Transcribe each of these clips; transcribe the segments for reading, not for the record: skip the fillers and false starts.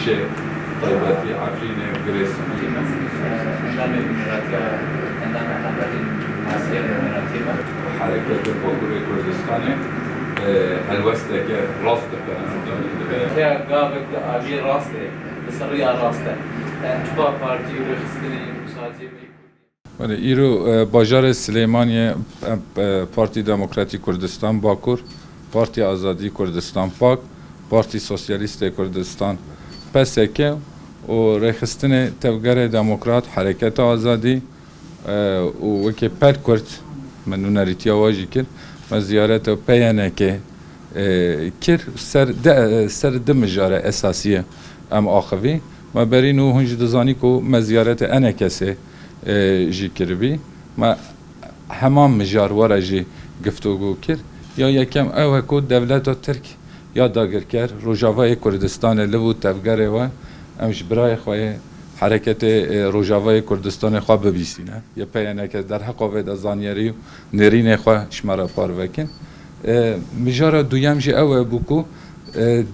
ناوچه طيباتي عفرين جريس حركة الباكور كردستان هلوسته که راست کنه هي قابل أبي راسته بسرية راسته چپا پارتی و خستنی مساعدی ایرو باجار سلیمانی پارتی دموکراتی کردستان باکور پارتی آزادی کردستان پاک پارتی سوسیالیست کردستان پسکه و رخستن تفگر دموکرات حرکت آزادی و وکی پر کرد من نریتی آواجی کرد و زیارت و پیانه که کر سر دم جاره اساسیه ام آخوی ما برینو هنج دزانی کو مزیارت انا کسی جی کربی ما همام مجار ورا جی گفتگو کرد یا یکم اوه کو دولت ترک یا داگر کرد روجاوای کردستان لبو تفگره و امش برای خواه حرکت روجاوای کردستان خواه ببیسینه یا پیانه که در حق آوید ازانیاری نرین خواه شمارا پار وکن مجار دویم جی اوه بکو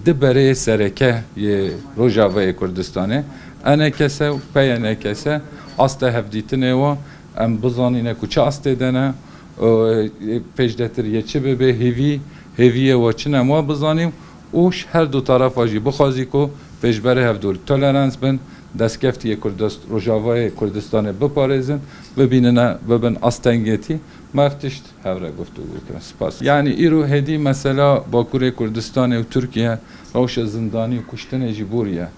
دبره سرکه یه روجاوای کردستانه انا کسه و پیانه کسه استه هفدیتنه و ام بزانینه که چه استه دنه پیجدتر یه چه به هیویه و چنه ما بزانیم اوش هر دو طرف آجی بخوازی که پیجبره هفدول تولرانس بن دستکفتی روجاوای کردستان بپارزن ببیننه ببین استنگیتی مفتشت هفره گفتو بکنه سپاس یعنی ایرو هدی مثلا باکور کردستان و ترکیه روش زندانی و کشتن جبوریه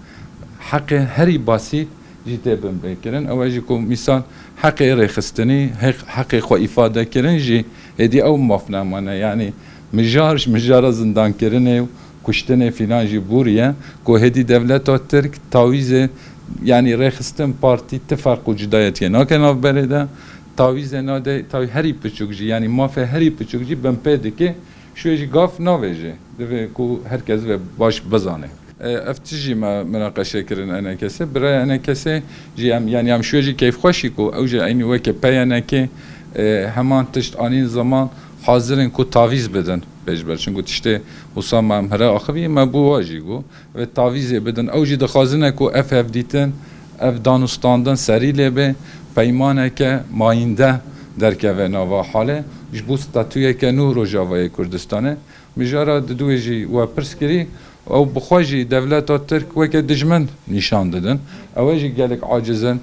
حق هری باسی جیته بم بکرن اواجی کو مثال حق رخصتنی حق خو ifade کرن جی هدی او مفنمانه یعنی مجار زندان کرنه کشتن فلان جبوریه کو هدی دولت ترک تعویض yani rexistin parti tifak cudayetiye naken berede taviz nade tavi heri piçukji yani mafe heri piçukji ben pedeki şu eji gaf naveje deve ku herkes ve baş bazane افتجي ما مناقشه كرن انا كسه برا انا كسه جي يعني ام شوجي كيف خوشي كو اوجي اني وك بيانا كي همان تشت انين زمان حاضرن كو تعویض بدن بجبر چون تشته وسام هم هر اخوی ما بو واجی گو و تعویض بدن اوجی دخوازنه کو اف دیتن اف دانستاندن سری لبه پیمانه که ماینده در که و نوا حاله جبو ستاتویه که نو روجاوای کردستانه مجارا دویجی و پرسکری او بخواجی دولت ترک وکه دجمن نشان دادن اوجی گلک عاجزن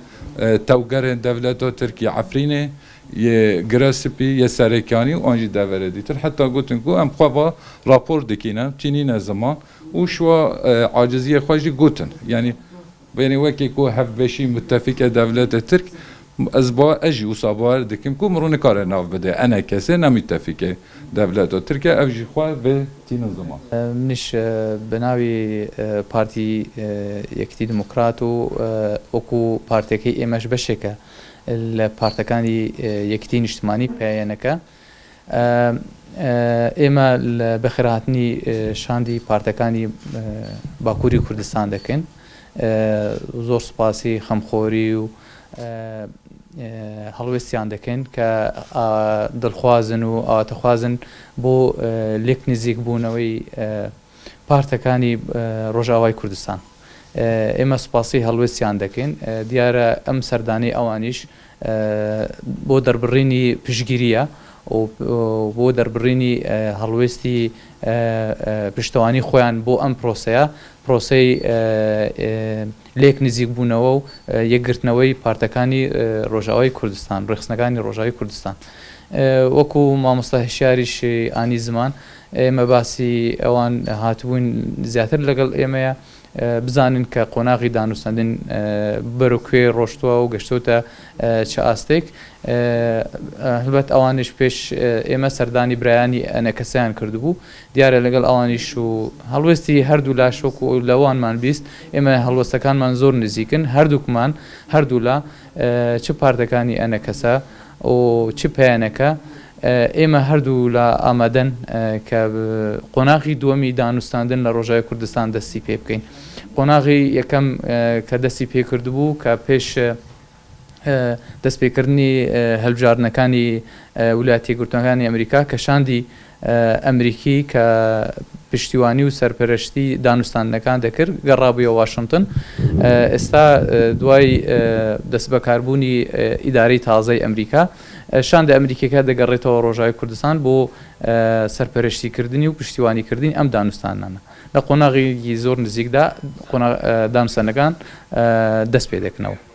توگر دولت ترکی عفرینه یه گراسپی یه سرکانی و آنجی دوره دیتر حتی گوتن کو ام خواه راپور دکینم تینین زمان و شو عاجزی خواهی گوتن یعنی بینی وکی کو هفبشی متفق دولت ترک از با اجی و سابار دکیم کو مرون کار ناف بده انا کسی نمیتفق دولت ترک اوجی خواه به تین زمان منش بناوی پارتی یکتی دموکرات و اکو پارتی که ایمش بشه که البارتكاني يكتين اجتماعي بيانكا اما بخيراتني شاندي بارتكاني باكوري كردستان دكن زور سپاسي خمخوري و هلوستيان دكن ك دلخوازن و تخوازن بو ليك نزيك بونوي بارتكاني روجاوای كردستان اما سپاسی هلوستیان دکن دیاره ام سردانی اوانیش بو دربرینی پشگیریه و بو دربرینی هلوستی پشتوانی خویان بو ام پروسه لیک نزیک بونەوە و یەکگرتنەوەی پارتەکانی ڕۆژاوای کوردستان ڕێخستنەکانی ڕۆژاوی کوردستان وەکو مامۆستا هشیاریش ئانی زمان ئێمە باسی ئەوان هاتبوون زیاتر لەگەڵ ئێمەیە بزانن کە قۆناغی دانوستاندن بەرەوکوێ ڕۆشتووە و گەشتوتە چه ئاستێک هەلبەت ئەوانش پێش ئێمە سەردانی برایانی ئەنەکەسەیان کردبوو دیارە لەگەڵ ئەوانیش و هەڵوێستی هەردوو لاشۆک و لەوانمان بیست ئێمە هەڵوەستەکانمان زۆر نزیکن هەردووکمان هەردوو لە چ پارتەکانی ئەنەکەسە و چ پەیانەکە ئێمە هەردوو لە ئامادەن کە قۆناغی دووەمی دانوستاندن لە ڕۆژاوی کوردستان دەستی پێ بکەین قۆناغی یەکەم کە دەستی پێ کردبوو کە پێش دەستپێکردنی هەڵبژاردنەکانی ویلایەتە یەکگرتووەکانی ئەمریکا کە شاندی ئەمریکی کە پشتیوانی و سەرپەرشتی دانوستانەکان دەکرد گەڕابوویە واشنگتن ئێستا دوای دەست بەکاربوونی ئیدارەی تازای ئەمریکا شاندە ئەمریکەکە دەگەڕێتەوە ڕۆژاوی کوردستان بۆ سەرپەرشتیکردنی و پشتیوانیکردنی ئەم دانوستانانە لە قۆناغێکی زۆر نزیکدا دانوستانەکان دەست پێ دەکەنەوە.